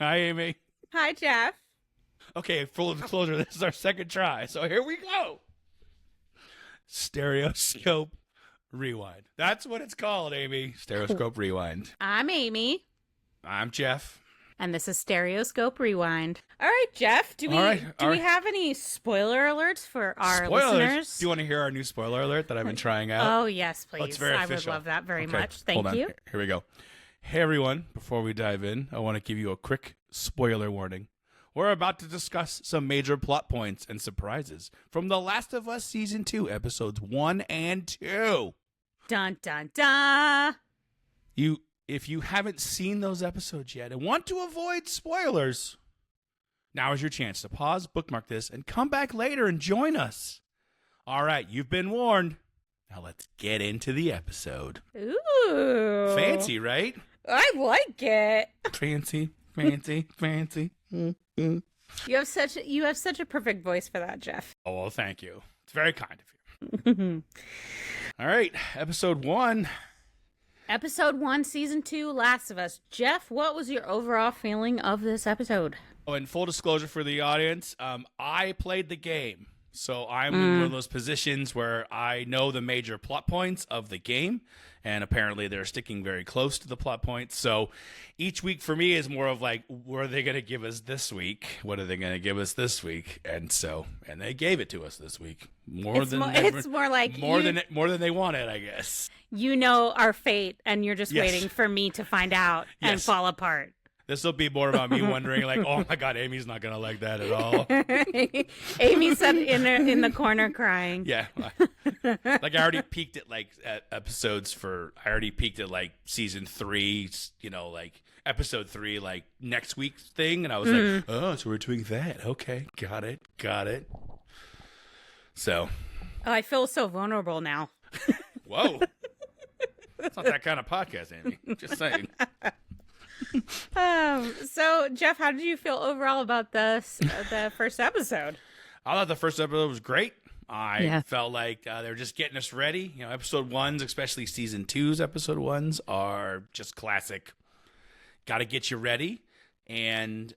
Hi, Amy. Hi, Jeff. Okay, full disclosure, this is our second try, so here we go. Stereoscope Rewind. That's what it's called, Amy. Stereoscope Rewind. I'm Amy, I'm Jeff. and this is Stereoscope Rewind. All right, Jeff, do we have any spoiler alerts for our listeners? Do you want to hear our new spoiler alert that I've been trying out? Oh, yes, please. It's very I official. would love that very Okay, much. Thank hold on. you. Here we go. Hey, everyone. Before we dive in, I want to give you a quick spoiler warning. We're about to discuss some major plot points and surprises from The Last of Us Season 2, Episodes 1 and 2. Dun, dun, dun. If you haven't seen those episodes yet and want to avoid spoilers, now is your chance to pause, bookmark this, and come back later and join us. All right, you've been warned. Now let's get into the episode. Ooh. Fancy, right? I like it. Fancy, fancy, fancy. You have such a perfect voice for that, Jeff. Oh, well, thank you. It's very kind of you. All right, Episode 1. Episode 1, Season 2, Last of Us. Jeff, what was your overall feeling of this episode? Oh, and full disclosure for the audience, I played the game. So I'm in one of those positions where I know the major plot points of the game, and apparently they're sticking very close to the plot points. So each week for me is more of like, what are they going to give us this week? What are they going to give us this week? And they gave it to us this week. More than they wanted, I guess. You know our fate, and you're just waiting for me to find out and fall apart. This will be more about me wondering, like, oh my God, Amy's not gonna like that at all. Amy said in the corner crying. Yeah, like I already peaked at I already peaked at like season 3, like episode 3, like next week's thing, and I was like, oh, so we're doing that? Okay, got it. So, I feel so vulnerable now. Whoa, it's not that kind of podcast, Amy. Just saying. So Jeff, how did you feel overall about the first episode? I thought the first episode was great. I felt like they were just getting us ready. Episode 1s, especially season 2's episode 1s, are just classic. Got to get you ready. And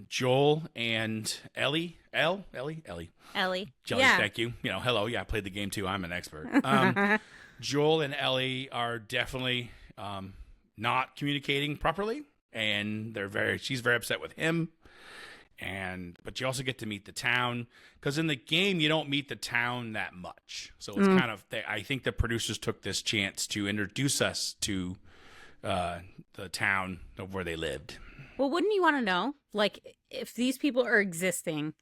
Joel and Ellie. Jolie, thank you. Hello. Yeah, I played the game too. I'm an expert. Joel and Ellie are definitely not communicating properly, and she's very upset with him. But you also get to meet the town, because in the game you don't meet the town that much. So it's kind of, I think the producers took this chance to introduce us to the town of where they lived. Well, wouldn't you want to know, like, if these people are existing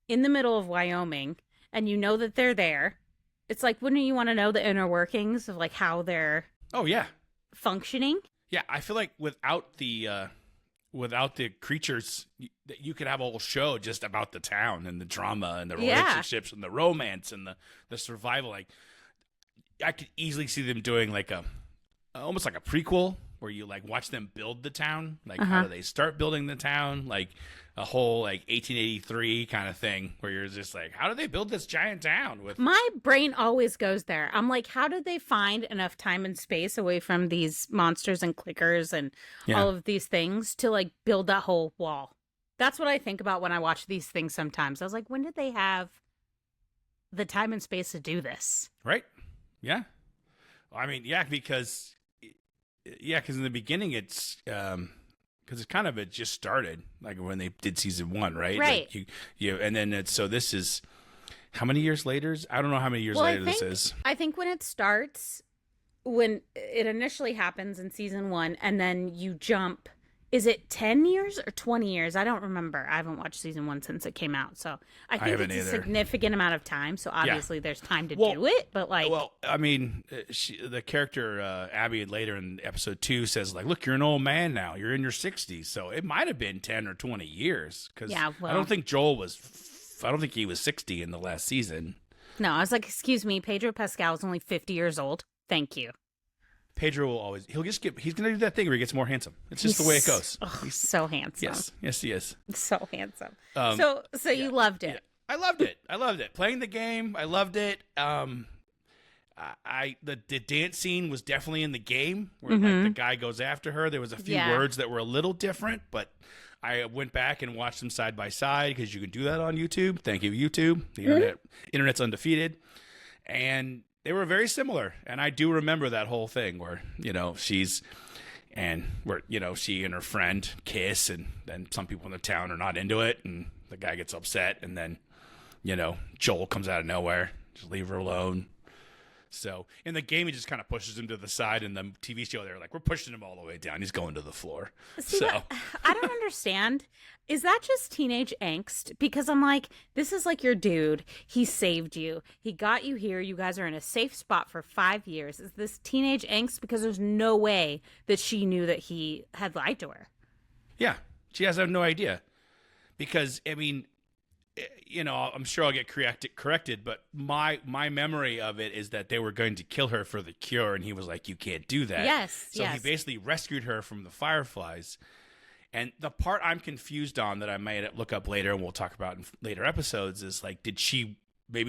in the middle of Wyoming and you know that they're there, it's like, wouldn't you want to know the inner workings of like how they're functioning? Yeah, I feel like without the creatures, you could have a whole show just about the town and the drama and the relationships and the romance and the survival. Like, I could easily see them doing like almost like a prequel where you like watch them build the town. Like, how do they start building the town? Like a whole like 1883 kind of thing where you're just like, how do they build this giant town? My brain always goes there. I'm like, how did they find enough time and space away from these monsters and clickers and all of these things to like build that whole wall? That's what I think about when I watch these things sometimes. I was like, when did they have the time and space to do this? Right. Yeah. I mean, because in the beginning it's because it just started like when they did season 1, right? Right. Like and then this is how many years later? I don't know how many years later this is. I think when it starts, when it initially happens in season 1, and then you jump. Is it 10 years or 20 years? I don't remember. I haven't watched season 1 since it came out. So I think it's a significant amount of time. So obviously there's time to do it. But like... Well, I mean, the character, Abby, later in episode 2 says, like, look, you're an old man now. You're in your 60s. So it might have been 10 or 20 years. Because I don't think I don't think he was 60 in the last season. No, I was like, excuse me, Pedro Pascal is only 50 years old. Thank you. Pedro will he's going to do that thing where he gets more handsome. It's just the way it goes. He's so handsome. Yes, he is. So handsome. So you loved it. Yeah. I loved it. Playing the game, I loved it. the dance scene was definitely in the game where like the guy goes after her. There was a few words that were a little different, but I went back and watched them side by side because you can do that on YouTube. Thank you, YouTube. The internet's undefeated. And they were very similar. And I do remember that whole thing where, she and her friend kiss, and then some people in the town are not into it, and the guy gets upset, and then, Joel comes out of nowhere. Just leave her alone. So in the game, he just kind of pushes him to the side. In the TV show, they're like, we're pushing him all the way down. He's going to the floor. See, I don't understand. Is that just teenage angst? Because I'm like, this is like your dude. He saved you. He got you here. You guys are in a safe spot for 5 years. Is this teenage angst? Because there's no way that she knew that he had lied to her. Yeah, she has no idea. Because, I'm sure I'll get corrected, but my memory of it is that they were going to kill her for the cure, and he was like, you can't do that. Yes, So he basically rescued her from the Fireflies. And the part I'm confused on that I might look up later and we'll talk about in later episodes is like, did she, I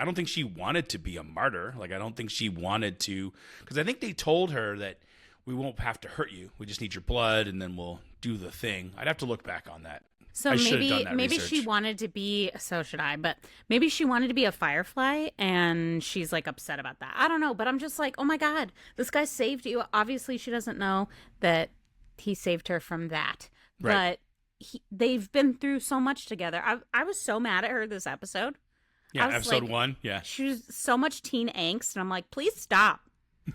don't think she wanted to be a martyr. Like, I don't think she wanted to, because I think they told her that we won't have to hurt you. We just need your blood and then we'll do the thing. I'd have to look back on that. So maybe she wanted to be, so should I, but maybe she wanted to be a Firefly and she's like upset about that. I don't know, but I'm just like, oh my God, this guy saved you. Obviously she doesn't know that he saved her from that, right. But they've been through so much together. I was so mad at her this episode. Yeah, episode 1, yeah. She was so much teen angst, and I'm like, please stop.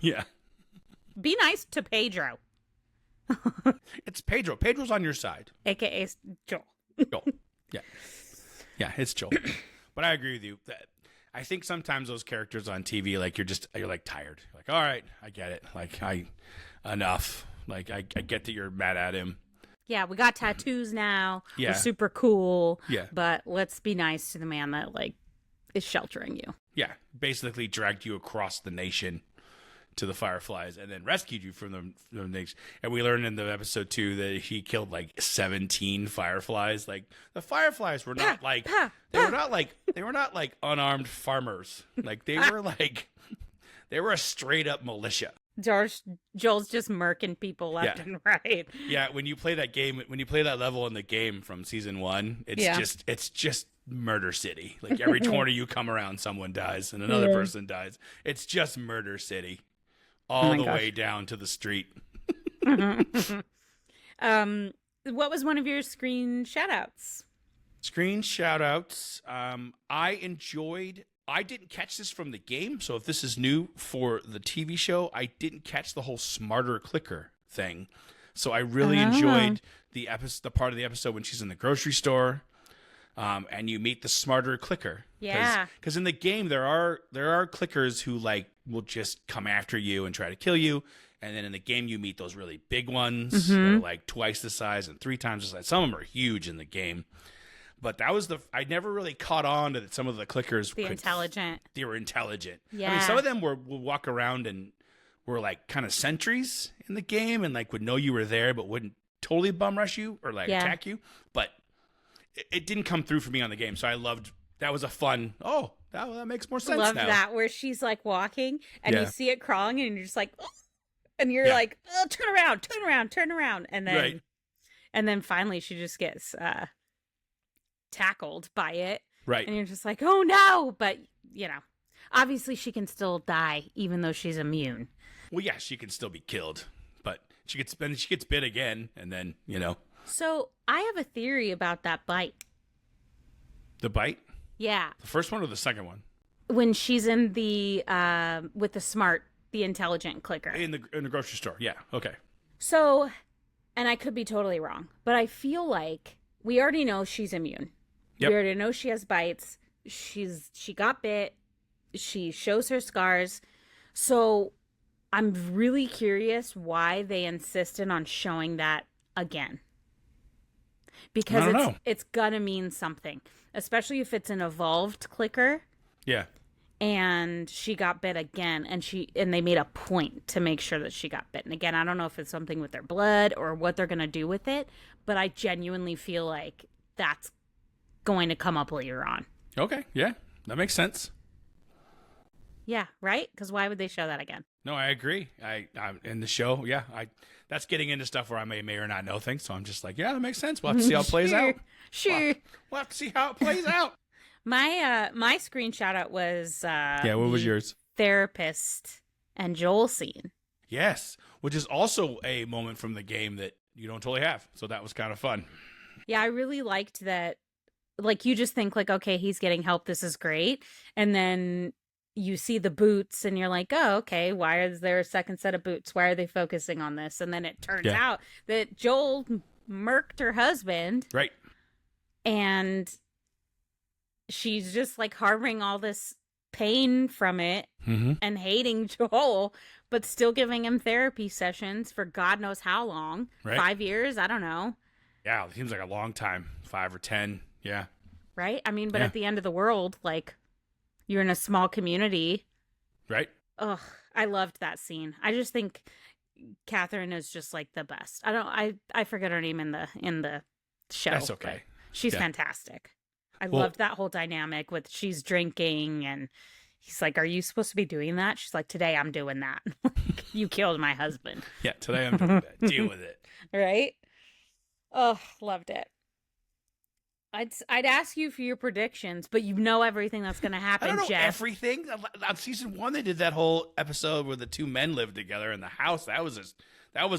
Yeah. Be nice to Pedro. It's Pedro. Pedro's on your side. AKA Joel. Joel. Yeah. Yeah, it's Joel. But I agree with you. I think sometimes those characters on TV, like you're like tired. You're like, all right, I get it. Like enough. Like I get that you're mad at him. Yeah, we got tattoos now. Yeah. We're super cool. Yeah. But let's be nice to the man that like is sheltering you. Yeah. Basically dragged you across the nation to the Fireflies and then rescued you from the nation. And we learned in the episode 2 that he killed like 17 Fireflies. Like the Fireflies were not they were not like unarmed farmers. Like they were a straight up militia. Joel's just murking people left and right. Yeah, when you play that level in the game from season 1, it's just Murder City. Like every corner you come around, someone dies and another person dies. It's just Murder City, all the way down to the street. What was one of your screen shoutouts? Screen shoutouts. I didn't catch this from the game, so if this is new for the TV show, I didn't catch the whole smarter clicker thing. So I really enjoyed the part of the episode when she's in the grocery store, and you meet the smarter clicker. Yeah. Because in the game there are clickers who like will just come after you and try to kill you, and then in the game you meet those really big ones that are like twice the size and 3 times the size. Some of them are huge in the game. But that was I never really caught on to that some of the clickers they were intelligent. Yeah. I mean, some of them would walk around and were like kind of sentries in the game and like would know you were there but wouldn't totally bum rush you or like attack you. But it didn't come through for me on the game. So I loved that was a fun, that makes more sense now. Love that where she's like walking and you see it crawling and you're just like, oh, and you're like, oh, turn around. And then finally she just gets tackled by it, right? And you're just like, oh no, but obviously she can still die even though she's immune. Well, yeah, she can still be killed, but she gets bit again, and then So I have a theory about that bite. The bite? Yeah. The first one or the second one? When she's in the with the intelligent clicker in the grocery store. Yeah. Okay. So, and I could be totally wrong, but I feel like we already know she's immune. Yep. We already know she has bites. She got bit. She shows her scars. So I'm really curious why they insisted on showing that again. Because it's gonna mean something, especially if it's an evolved clicker. Yeah. And she got bit again, and they made a point to make sure that she got bit. And again, I don't know if it's something with their blood or what they're gonna do with it, but I genuinely feel like that's going to come up later on. Okay, yeah, that makes sense. Yeah, right? Because why would they show that again? No, I agree. I'm in the show. Yeah, that's getting into stuff where I may or not know things. So I'm just like, yeah, that makes sense. We'll have to see how it plays out. Sure. We'll have to see how it plays out. My screen shout out was what was yours? Therapist and Joel scene. Yes, which is also a moment from the game that you don't totally have. So that was kind of fun. Yeah, I really liked that. Like, you just think like, okay, he's getting help. This is great. And then you see the boots and you're like, oh, okay, why is there a second set of boots? Why are they focusing on this? And then it turns out that Joel murked her husband. Right. And she's just like harboring all this pain from it and hating Joel, but still giving him therapy sessions for God knows how long. Right. 5 years? I don't know. Yeah, it seems like a long time. 5 or 10. Yeah. Right? I mean, but at the end of the world, like, you're in a small community. Right. Ugh, I loved that scene. I just think Catherine is just like the best. I forget her name in the show. That's okay. She's fantastic. I loved that whole dynamic with she's drinking and he's like, are you supposed to be doing that? She's like, today I'm doing that. You killed my husband. Yeah, today I'm doing that. Deal with it. Right? Oh, loved it. I'd ask you for your predictions, but you know everything that's going to happen, I don't know Jeff. Everything. On season 1, they did that whole episode where the two men lived together in the house. That was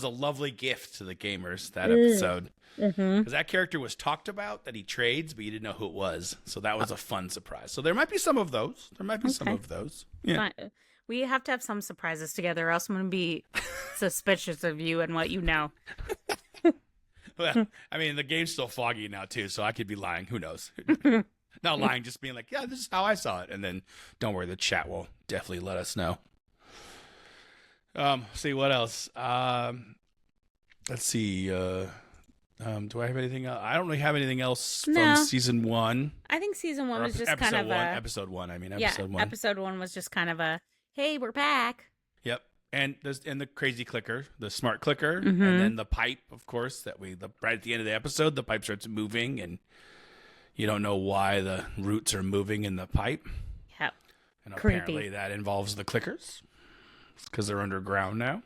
a lovely gift to the gamers, that episode. Because that character was talked about, that he trades, but you didn't know who it was. So that was a fun surprise. So there might be some of those. Yeah. We have to have some surprises together, or else I'm going to be suspicious of you and what you know. Well, I mean, the game's still foggy now, too, so I could be lying. Who knows? Not lying, just being like, yeah, this is how I saw it. And then, don't worry, the chat will definitely let us know. See, what else? Let's see. Do I have anything else? I don't really have anything else from season 1. I think season 1 was just kind of episode 1, episode 1. Episode 1 was just kind of a, hey, we're back. Yep. And the crazy clicker, the smart clicker, and then the pipe, of course, right at the end of the episode, the pipe starts moving, and you don't know why the roots are moving in the pipe. Yep. And apparently that involves the clickers, because they're underground now.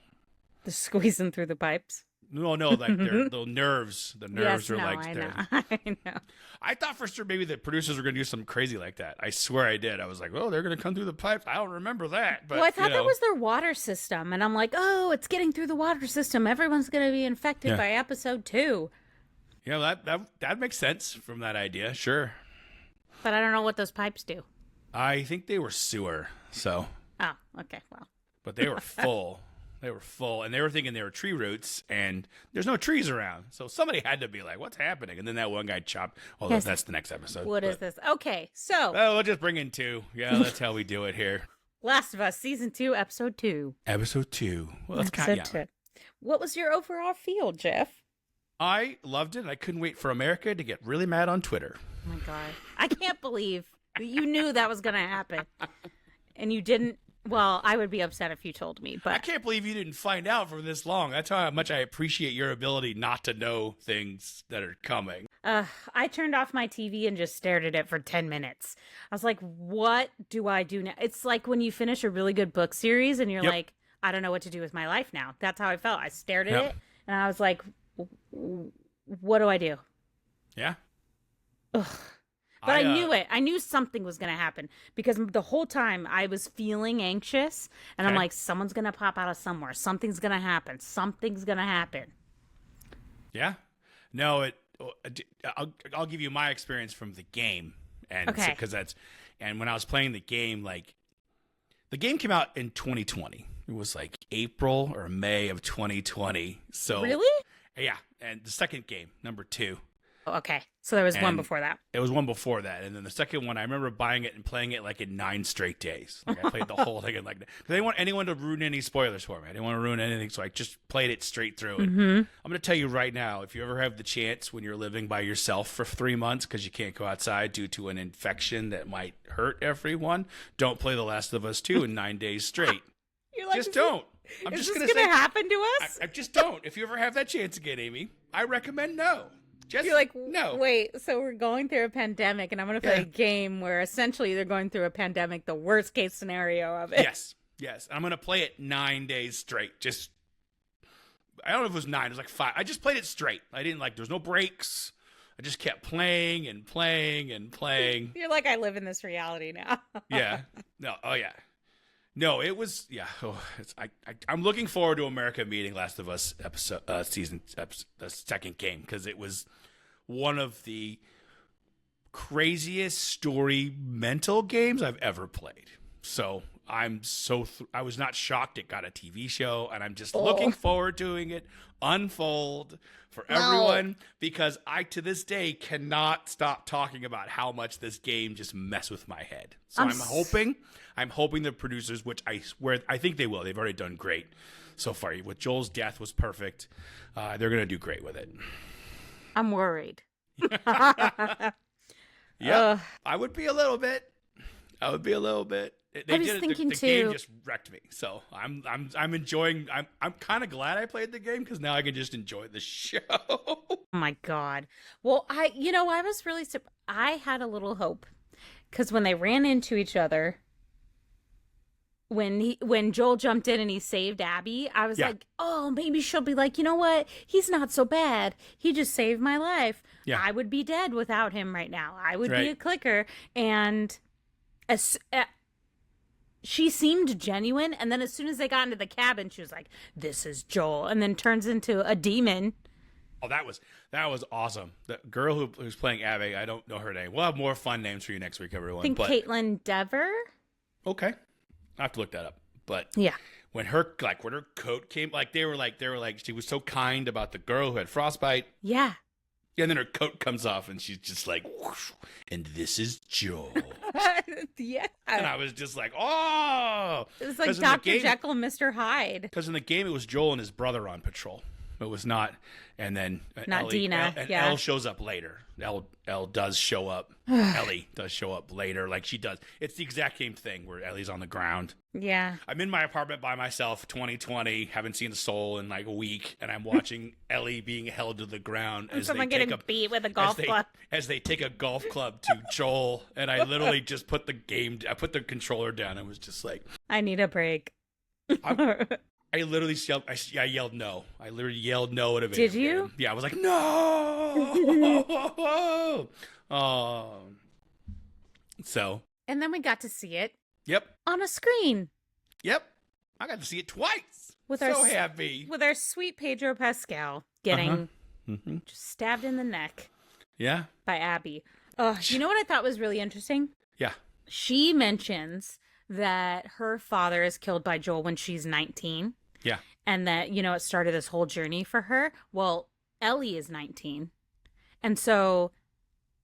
They're squeezing through the pipes. No, like the nerves. The nerves are like. I know. I thought for sure maybe the producers were going to do something crazy like that. I swear I did. I was like, oh, they're going to come through the pipes. I don't remember that. But well, I thought that was their water system, and I'm like, oh, it's getting through the water system. Everyone's going to be infected by episode 2. Yeah, that makes sense from that idea. Sure. But I don't know what those pipes do. I think they were sewer. So. Oh, okay. Well. But they were full. They were full, and they were thinking they were tree roots, and there's no trees around. So somebody had to be like, what's happening? And then that one guy chopped. Oh, yes. That's the next episode. What is this? Okay, so. Well, we'll just bring in 2. Yeah, that's how we do it here. Last of Us, Season 2, Episode 2. Episode 2. Well, that's kind of. What was your overall feel, Jeff? I loved it. I couldn't wait for America to get really mad on Twitter. Oh, my God. I can't believe that you knew that was going to happen, and you didn't. Well, I would be upset if you told me, but I can't believe you didn't find out for this long. That's how much I appreciate your ability not to know things that are coming. I turned off my TV and just stared at it for 10 minutes. I was like, what do I do now? It's like when you finish a really good book series and you're like, I don't know what to do with my life now. That's how I felt. I stared at it and I was like, what do I do? Yeah. Ugh. But I knew it. I knew something was going to happen because the whole time I was feeling anxious and I'm like, someone's going to pop out of somewhere. Something's going to happen. Something's going to happen. Yeah. No, I'll give you my experience from the game. And because and when I was playing the game, like the game came out in 2020. It was like April or May of 2020. So really? Yeah. And the second game, number 2. Okay, so there was one before that. It was one before that, and then the second one, I remember buying it and playing it like in 9 straight days. Like I played the whole thing in like. Because I didn't want anyone to ruin any spoilers for me. I didn't want to ruin anything, so I just played it straight through. And I'm going to tell you right now, if you ever have the chance when you're living by yourself for 3 months because you can't go outside due to an infection that might hurt everyone, don't play The Last of Us 2 in 9 days straight. You're like, just don't. Is this going to happen to us? I just don't. If you ever have that chance again, Amy, I recommend no. Just You're like, no. wait, so we're going through a pandemic, and I'm going to play a game where essentially they're going through a pandemic, the worst case scenario of it. Yes. I'm going to play it 9 days straight. Just, I don't know if it was 9, it was like 5. I just played it straight. I didn't there's no breaks. I just kept playing and playing and playing. You're like, I live in this reality now. Yeah. No. Oh, yeah. No, it was, yeah. Oh, I'm looking forward to America meeting Last of Us the second game, because it was one of the craziest story mental games I've ever played. So I was not shocked it got a TV show, and I'm just looking forward to it unfold for everyone, because I, to this day, cannot stop talking about how much this game just messed with my head. So I'm hoping the producers, which I swear, I think they will. They've already done great so far. With Joel's death was perfect. They're going to do great with it. I'm worried. Yeah, I would be a little bit. I was thinking the game just wrecked me. So I'm enjoying. I'm kind of glad I played the game, because now I can just enjoy the show. Oh my God. Well, I was really I had a little hope, because when they ran into each other, when Joel jumped in and he saved Abby, I was like, oh, maybe she'll be like, you know what? He's not so bad. He just saved my life. Yeah. I would be dead without him right now. I would be a clicker. And she seemed genuine. And then as soon as they got into the cabin, she was like, this is Joel. And then turns into a demon. Oh, that was awesome. The girl who's playing Abby, I don't know her name. We'll have more fun names for you next week, everyone. I think Caitlin Dever. Okay. I have to look that up. But yeah, when her coat came, they were like she was so kind about the girl who had frostbite. Yeah. And then her coat comes off, and she's just like, whoosh, and this is Joel. Yeah. And I was just like, oh. It was like Dr. Jekyll and Mr. Hyde. Because in the game, it was Joel and his brother on patrol. It was not, and then not Ellie, Dina. Elle shows up later. Elle does show up. Ellie does show up later, like she does. It's the exact same thing where Ellie's on the ground. Yeah. I'm in my apartment by myself, 2020, haven't seen a soul in like a week, and I'm watching Ellie being held to the ground as someone getting beat with a golf club. As they take a golf club to Joel, and I literally just put the controller down and was just like, I need a break. I literally yelled. I yelled no. I literally yelled no at a video. Did you? Game. Yeah, I was like, no. So. And then we got to see it. Yep. On a screen. Yep. I got to see it twice. Happy. With our sweet Pedro Pascal getting just stabbed in the neck. Yeah. By Abby. You know what I thought was really interesting? Yeah. She mentions that her father is killed by Joel when she's 19. Yeah. And that, it started this whole journey for her. Well, Ellie is 19. And so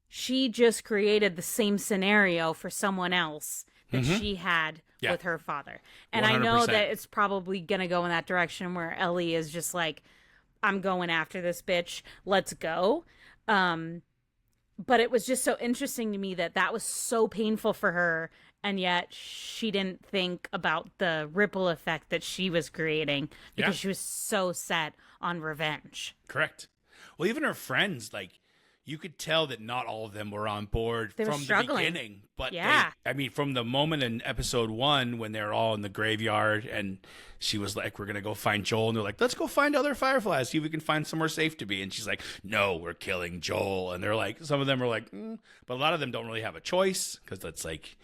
she just created the same scenario for someone else that she had with her father. And 100%. I know that it's probably going to go in that direction where Ellie is just like, I'm going after this bitch. Let's go. But it was just so interesting to me that was so painful for her. And yet she didn't think about the ripple effect that she was creating because she was so set on revenge. Correct. Well, even her friends, you could tell that not all of them were on board from the beginning. But from the moment in episode 1 when they're all in the graveyard and she was like, we're going to go find Joel. And they're like, let's go find other Fireflies, see if we can find somewhere safe to be. And she's like, no, we're killing Joel. And they're like, some of them are like, but a lot of them don't really have a choice because that's like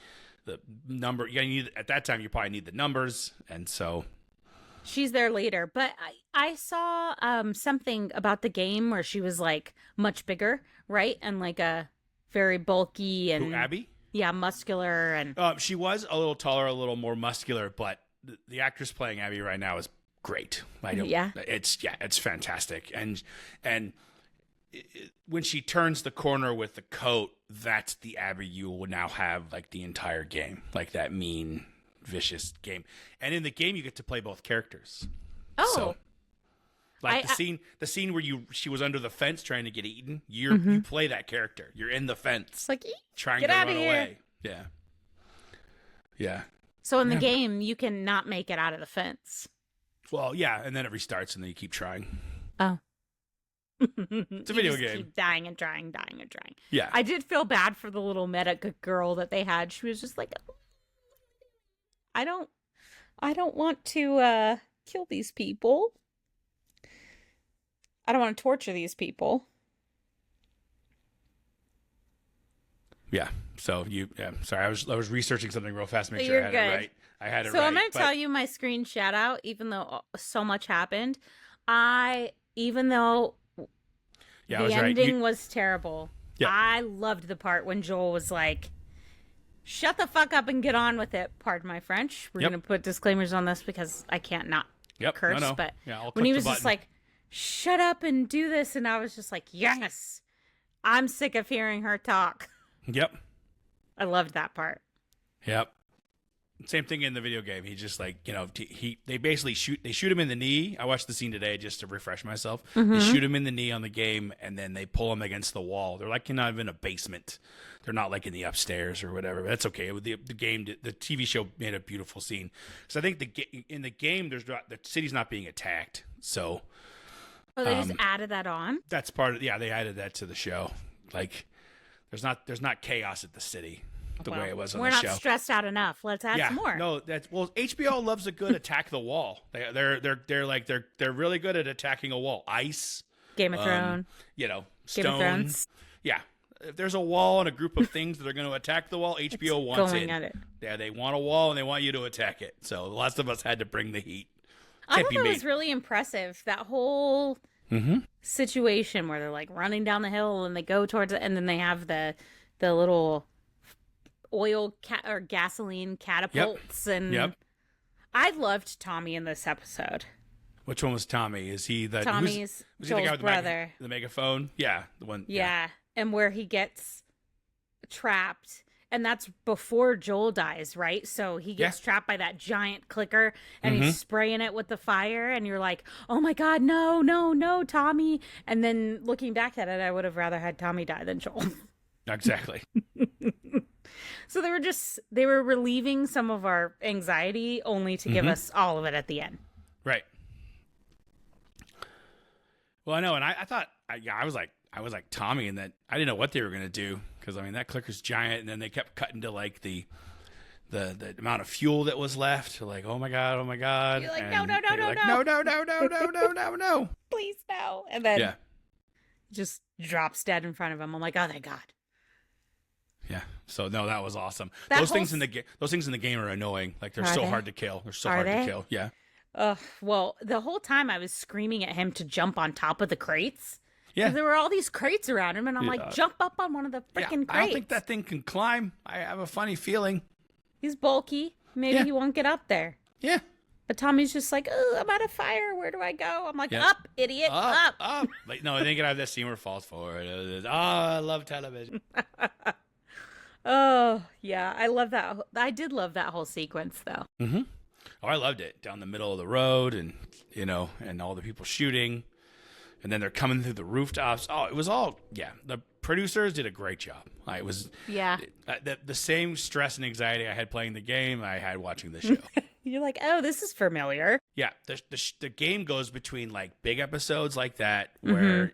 the number. You need, at that time, you probably need the numbers. And so she's there later. But I saw something about the game where she was like much bigger, right? And like a very bulky and who, Abby? Yeah, muscular and she was a little taller, a little more muscular, but the actress playing Abby right now is great. It's fantastic. And when she turns the corner with the coat, that's the Abby you will now have like the entire game, like that mean, vicious game. And in the game, you get to play both characters. Oh, so, like the scene where she was under the fence trying to get eaten. You play that character. You're in the fence, like trying to run away. Yeah. So in the game, you can not make it out of the fence. Well, yeah, and then it restarts, and then you keep trying. Oh. It's a video game. Keep dying and trying. Yeah. I did feel bad for the little medic girl that they had. She was just like, I don't want to kill these people. I don't want to torture these people. Yeah. So sorry, I was researching something real fast to make sure You're I had good. it right. I had it so right. I'm going to tell you my screen shout out, even though so much happened. Even though the ending was terrible, I loved the part when Joel was like, shut the fuck up and get on with it. Pardon my French. We're going to put disclaimers on this because I can't not curse. No. But I'll when he was button. just like, shut up and do this. And I was just like, yes, I'm sick of hearing her talk. Yep. I loved that part. Yep. Same thing in the video game. He just like, they basically shoot him in the knee. I watched the scene today just to refresh myself. They shoot him in the knee on the game, and then they pull him against the wall. They're like not even a basement. They're not like in the upstairs or whatever. But that's okay. The game, the TV show made a beautiful scene. So I think in the game, the city's not being attacked. So they just added that on. That's part of they added that to the show. Like there's not chaos at the city. The way it was on the show. We're not stressed out enough. Let's add some more. No, HBO loves a good attack the wall. They're really good at attacking a wall. Ice, Game of Thrones, stone. Game of Thrones. Yeah, if there's a wall and a group of things that are going to attack the wall, HBO wants going at it. Yeah, they want a wall and they want you to attack it. So lots of us had to bring the heat. I thought that was really impressive. That whole situation where they're like running down the hill and they go towards it, and then they have the little oil or gasoline catapults. And I loved Tommy in this episode. Which one was Tommy? Is he the Tommy's was Joel's he the guy with brother? The megaphone? Yeah, the one. Yeah, and where he gets trapped, and that's before Joel dies, right? So he gets trapped by that giant clicker, and he's spraying it with the fire, and you're like, "Oh my God, no, Tommy!" And then looking back at it, I would have rather had Tommy die than Joel. Exactly. So they were relieving some of our anxiety only to give us all of it at the end. Right. Well, I know, and I thought, I was like Tommy, and that I didn't know what they were going to do, because I mean that clicker's giant, and then they kept cutting to like the amount of fuel that was left. You're like, oh my god. You're like, and no, no, please no, and then just drops dead in front of him. I'm like, oh thank God. Yeah. So no, that was awesome. Those things in the game are annoying. Like they're so hard to kill. They're so hard to kill. Yeah. Well, the whole time I was screaming at him to jump on top of the crates. Yeah. There were all these crates around him, and I'm like, jump up on one of the freaking crates. I don't think that thing can climb. I have a funny feeling. He's bulky. Maybe he won't get up there. Yeah. But Tommy's just like, oh, I'm out of fire. Where do I go? I'm like, up, idiot, up. Like, no, I think I have that scene where it falls forward. I love television. Oh, yeah. I love that. I did love that whole sequence, though. Mm-hmm. Oh, I loved it. Down the middle of the road, and, and all the people shooting. And then they're coming through the rooftops. Oh, it was all, the producers did a great job. It was, the same stress and anxiety I had playing the game, I had watching the show. You're like, oh, this is familiar. Yeah, the game goes between, like, big episodes like that, where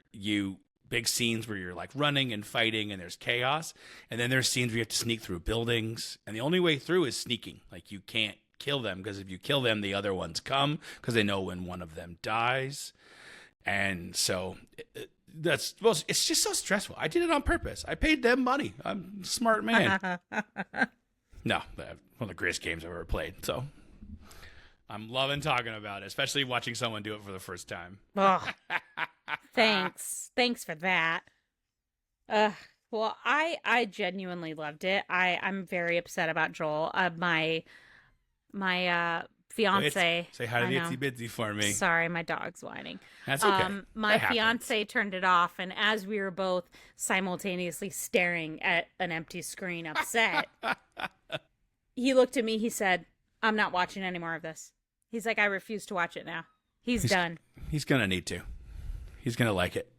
big scenes where you're like running and fighting and there's chaos, and then there's scenes where you have to sneak through buildings, and the only way through is sneaking. Like, you can't kill them, because if you kill them, the other ones come, because they know when one of them dies. And so it's just so stressful. I did it on purpose. I paid them money. I'm a smart man. No, one of the greatest games I've ever played. So I'm loving talking about it, especially watching someone do it for the first time. Oh, thanks for that. Well, I genuinely loved it. I'm very upset about Joel. My fiance. Say hi to the itsy bitsy for me. Sorry, my dog's whining. That's okay. My fiance turned it off, and as we were both simultaneously staring at an empty screen, upset, he looked at me. He said, "I'm not watching any more of this." He's like, "I refuse to watch it now." He's done. He's gonna need to. He's gonna like it.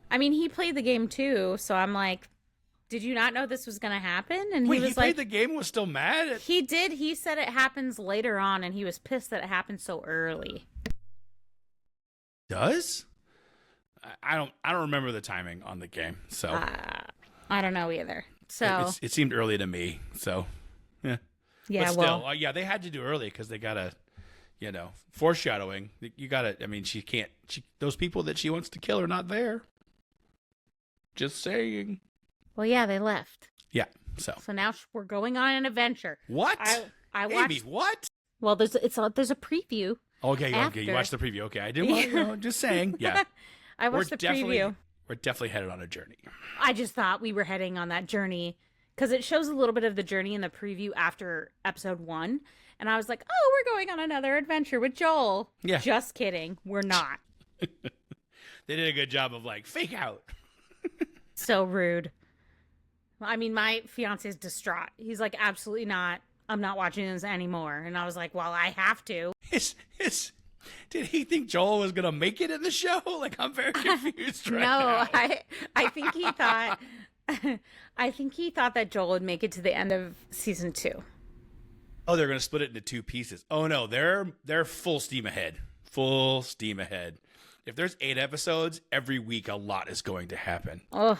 I mean, he played the game too, so I'm like, did you not know this was going to happen? And Wait, he was he played the game and was still mad? He did. He said it happens later on, and he was pissed that it happened so early. Does? I don't remember the timing on the game, so I don't know either. So it seemed early to me. So yeah, yeah. But still, yeah, they had to do early because they gotta, foreshadowing. You gotta. I mean, she can't. Those people that she wants to kill are not there. Just saying. Well, yeah, they left. Yeah. So now we're going on an adventure. What? I watched. Amy, what? Well, there's a preview. Okay, you watched the preview. Okay, I didn't want just saying. Yeah. I watched the preview. We're definitely headed on a journey. I just thought we were heading on that journey because it shows a little bit of the journey in the preview after episode 1. And I was like, oh, we're going on another adventure with Joel. Yeah. Just kidding. We're not. They did a good job of fake out. So rude. I mean, my fiance is distraught. He's like, absolutely not. I'm not watching this anymore. And I was like, well, I have to. Did he think Joel was going to make it in the show? I'm very confused right now. No, I think he thought I think he thought that Joel would make it to the end of season 2. Oh, they're going to split it into 2 pieces. Oh no, they're full steam ahead. Full steam ahead. If there's 8 episodes, every week a lot is going to happen. Ugh.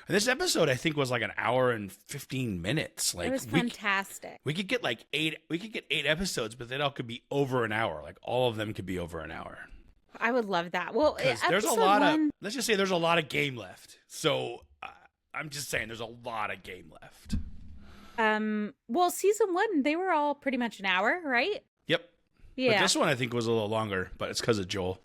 And this episode, I think, was an hour and 15 minutes. It was fantastic. We could get 8. We could get 8 episodes, but they all could be over an hour. All of them could be over an hour. I would love that. Well, there's a lot of. Let's just say there's a lot of game left. So I'm just saying there's a lot of game left. Well, season 1, they were all pretty much an hour, right? Yep. Yeah. But this one I think was a little longer, but it's because of Joel.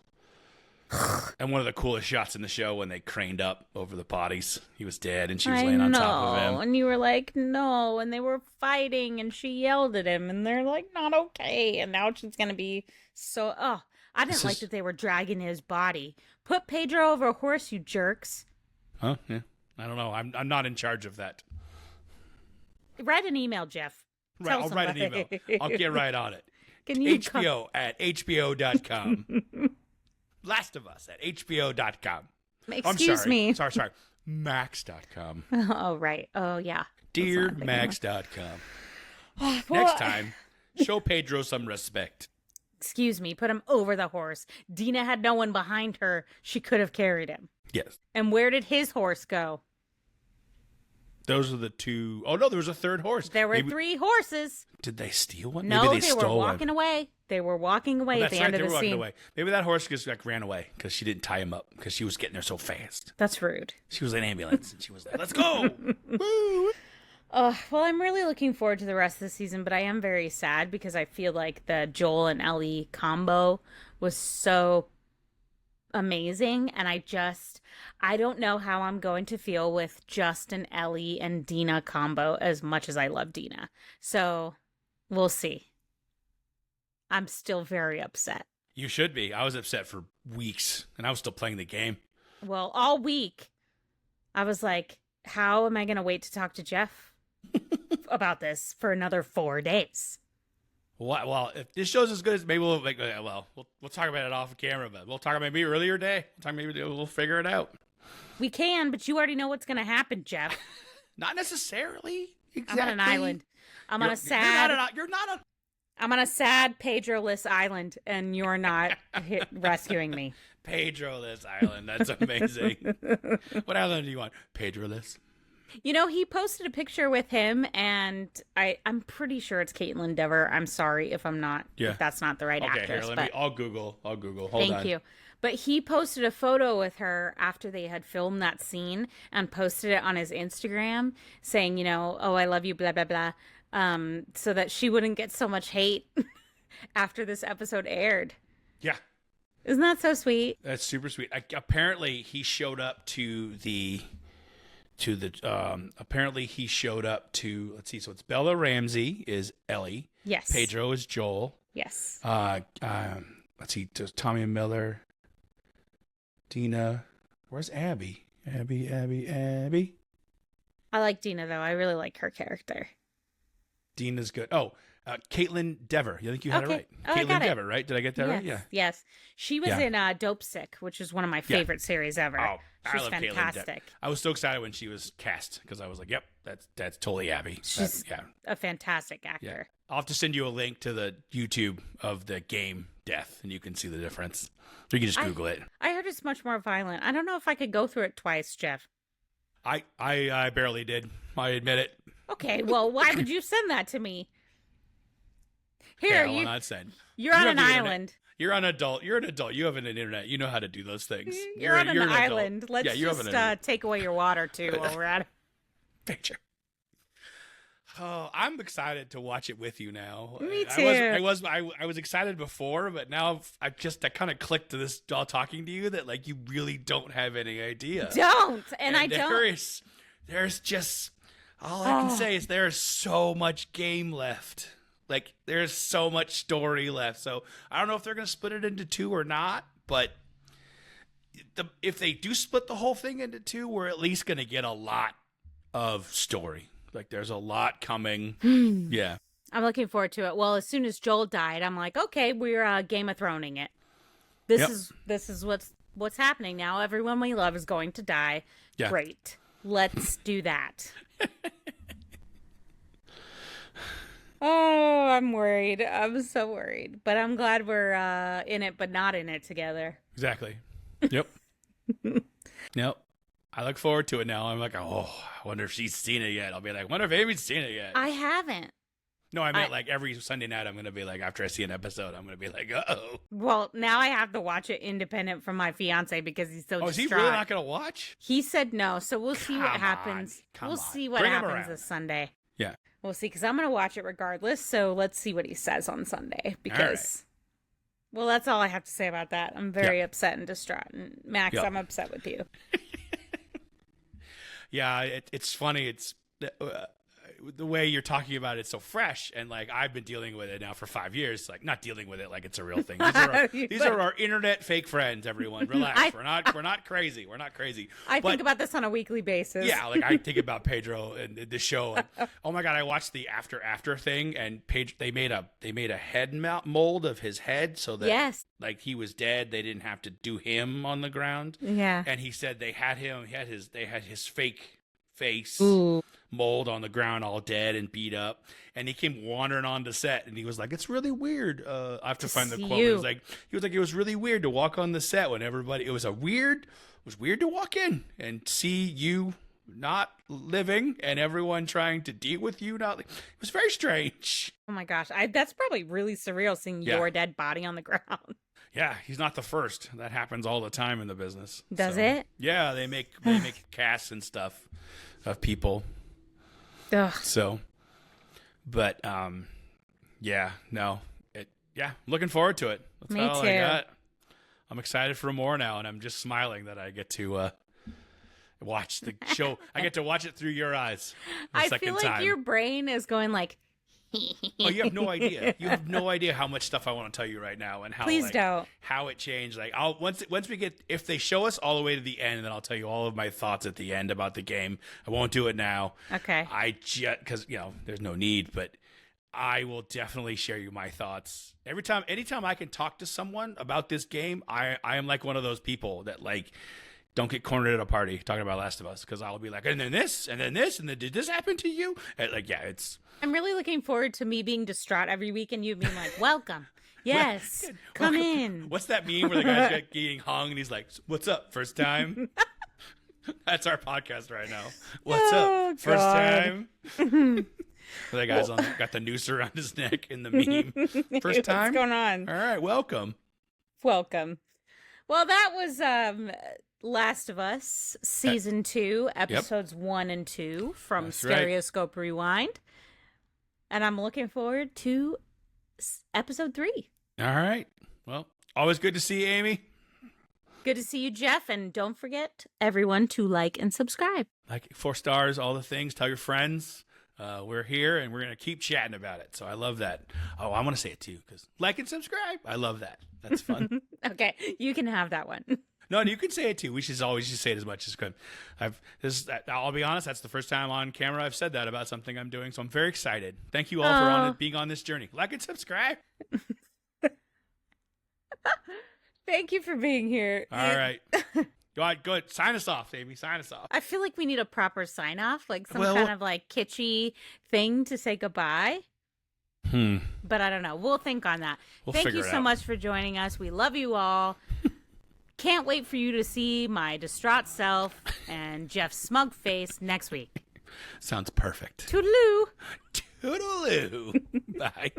And one of the coolest shots in the show when they craned up over the bodies. He was dead and she was laying on top of him. And you were like, no. And they were fighting and she yelled at him and they're like, not okay. And now she's going to be so, I didn't like that they were dragging his body. Put Pedro over a horse, you jerks. Huh? Yeah. I don't know. I'm not in charge of that. Write an email, Jeff. Right, I'll write an email. I'll get right on it. Can you HBO at HBO.com. Last of Us at HBO.com. Excuse me. Sorry. Max.com. Oh, right. Oh, yeah. DearMax.com. Next time, show Pedro some respect. Excuse me. Put him over the horse. Dina had no one behind her. She could have carried him. Yes. And where did his horse go? Those are the 2. Oh, no, there was a 3rd horse. There were 3 horses. Did they steal one? No, Maybe they were walking away. They were walking away at the end of the scene. Away. Maybe that horse just ran away because she didn't tie him up because she was getting there so fast. That's rude. She was in an ambulance and she was like, let's go. Woo. Well, I'm really looking forward to the rest of the season, but I am very sad because I feel like the Joel and Ellie combo was so amazing, and I don't know how I'm going to feel with just an Ellie and Dina combo as much as I love Dina. So we'll see. I'm still very upset. You should be. I was upset for weeks, and I was still playing the game. Well, all week, I was like, how am I going to wait to talk to Jeff about this for another 4 days? Well, if this show's as good as maybe we'll talk about it off camera, but we'll talk about maybe earlier day. We'll figure it out. We can, but you already know what's going to happen, Jeff. Not necessarily. Exactly. I'm on an island. I'm on a sad Pedro-less island, and you're not rescuing me. Pedro-less island. That's amazing. What island do you want? Pedro-less. He posted a picture with him, and I'm pretty sure it's Caitlin Dever. I'm sorry if I'm not. Yeah. If that's not the right actress. Okay, here, I'll Google. Hold on. Thank you. But he posted a photo with her after they had filmed that scene and posted it on his Instagram saying, oh, I love you, blah, blah, blah, so that she wouldn't get so much hate after this episode aired. Yeah. Isn't that so sweet? That's super sweet. Apparently, he showed up apparently he showed up to, let's see, so it's Bella Ramsey is Ellie. Yes. Pedro is Joel. Yes. Let's see, Tommy Miller. Dina. Where's Abby? Abby. I like Dina, though. I really like her character. Dina's good. Oh, Caitlin Dever. I think you had it right. Oh, Caitlin Dever, right? Did I get that right? Yeah. Yes. She was in Dope Sick, which is one of my favorite series ever. Oh, She's I love fantastic. I was so excited when she was cast because I was like, yep, that's totally Abby. She's a fantastic actor. Yeah. I'll have to send you a link to the YouTube of the game Death, and you can see the difference. You can just Google it. I heard it's much more violent. I don't know if I could go through it twice, Jeff. I barely did. I admit it. Okay, well, why would you send that to me? Here, yeah, not send. You're on an island. You're an adult. You're an adult. You have an internet. You know how to do those things. You're on an island. Adult. Let's just take away your water, too, while we're at it. Picture. Oh, I'm excited to watch it with you now. Me too. I was excited before, but now I kind of clicked to this while talking to you that like you really don't have any idea. And I don't. There's just all I can say is there's so much game left. Like there's so much story left. So I don't know if they're going to split it into two or not, but if they do split the whole thing into two, we're at least going to get a lot of story. Like there's a lot coming. Yeah. I'm looking forward to it. Well, as soon as Joel died, I'm like, okay, we're Game of Throning it. This is what's happening now. Everyone we love is going to die. Yeah. Great. Let's do that. Oh, I'm worried. I'm so worried. But I'm glad we're in it, but not in it together. Exactly. Yep. Yep. I look forward to it now. I'm like, oh, I wonder if she's seen it yet. I'll be like, wonder if Amy's seen it yet. I haven't. No, I meant like every Sunday night I'm going to be like, after I see an episode, I'm going to be like, uh-oh. Well, now I have to watch it independent from my fiance because he's so distraught. Is he really not going to watch? He said no, so we'll see what happens. We'll see what happens this Sunday. Yeah. We'll see, because I'm going to watch it regardless, so let's see what he says on Sunday, because... Well, that's all I have to say about that. I'm very upset and distraught. And Max, I'm upset with you. Yeah, it's funny. It's the way you're talking about it so fresh, and like I've been dealing with it now for 5 years. Like not dealing with it like it's a real thing. These are our internet fake friends. Everyone, relax. We're not crazy. We're not crazy. I think about this on a weekly basis. Yeah, like I think about Pedro and the show. And, oh my god, I watched the after thing, and they made a head mold of his head so that like he was dead. They didn't have to do him on the ground. Yeah, and he said they had his fake face. Ooh. Mold on the ground, all dead and beat up, and he came wandering onto set, and he was like, "It's really weird." I have to find the quote. He was like, "It was really weird to walk on the set when everybody. It was weird to walk in and see you not living, and everyone trying to deal with you not. It was very strange." Oh my gosh, that's probably really surreal seeing your dead body on the ground. Yeah, he's not the first. That happens all the time in the business. Does it? Yeah, they make casts and stuff of people. Ugh. So, but looking forward to it. That's Me all too. I got. I'm excited for more now, and I'm just smiling that I get to watch the show. I get to watch it through your eyes. I feel like your brain is going like. Oh, you have no idea. You have no idea how much stuff I want to tell you right now, and how how it changed. Like once we get, if they show us all the way to the end, then I'll tell you all of my thoughts at the end about the game. I won't do it now. Okay. Because there's no need, but I will definitely share you my thoughts anytime I can talk to someone about this game. I am like one of those people that like don't get cornered at a party talking about Last of Us, because I'll be like, and then this, and then this, and then did this happen to you? And like, yeah, it's. I'm really looking forward to me being distraught every week and you being like, welcome. Yes, come in. What's that meme where the guy's getting hung and he's like, what's up, first time? That's our podcast right now. What's up, first time? The guy's got the noose around his neck in the meme. First time? What's going on? All right, welcome. Welcome. Well, that was Last of Us Season 2, Episodes 1 and 2 from Stereoscope Rewind. And I'm looking forward to Episode 3. All right. Well, always good to see you, Amy. Good to see you, Jeff. And don't forget, everyone, to like and subscribe. Like 4 stars, all the things. Tell your friends. We're here, and we're going to keep chatting about it. So I love that. Oh, I want to say it too, because like and subscribe. I love that. That's fun. Okay, you can have that one. No, you can say it too. We should always just say it as much as we could. I'll be honest, that's the first time on camera I've said that about something I'm doing, so I'm very excited. Thank you all for being on this journey. Like and subscribe. Thank you for being here. All right. Go ahead, good. Sign us off, Amy. Sign us off. I feel like we need a proper sign off, like some kind of like kitschy thing to say goodbye. But I don't know. We'll think on that. Thank you so much for joining us. We love you all. Can't wait for you to see my distraught self and Jeff's smug face next week. Sounds perfect. Toodaloo. Toodaloo. Bye.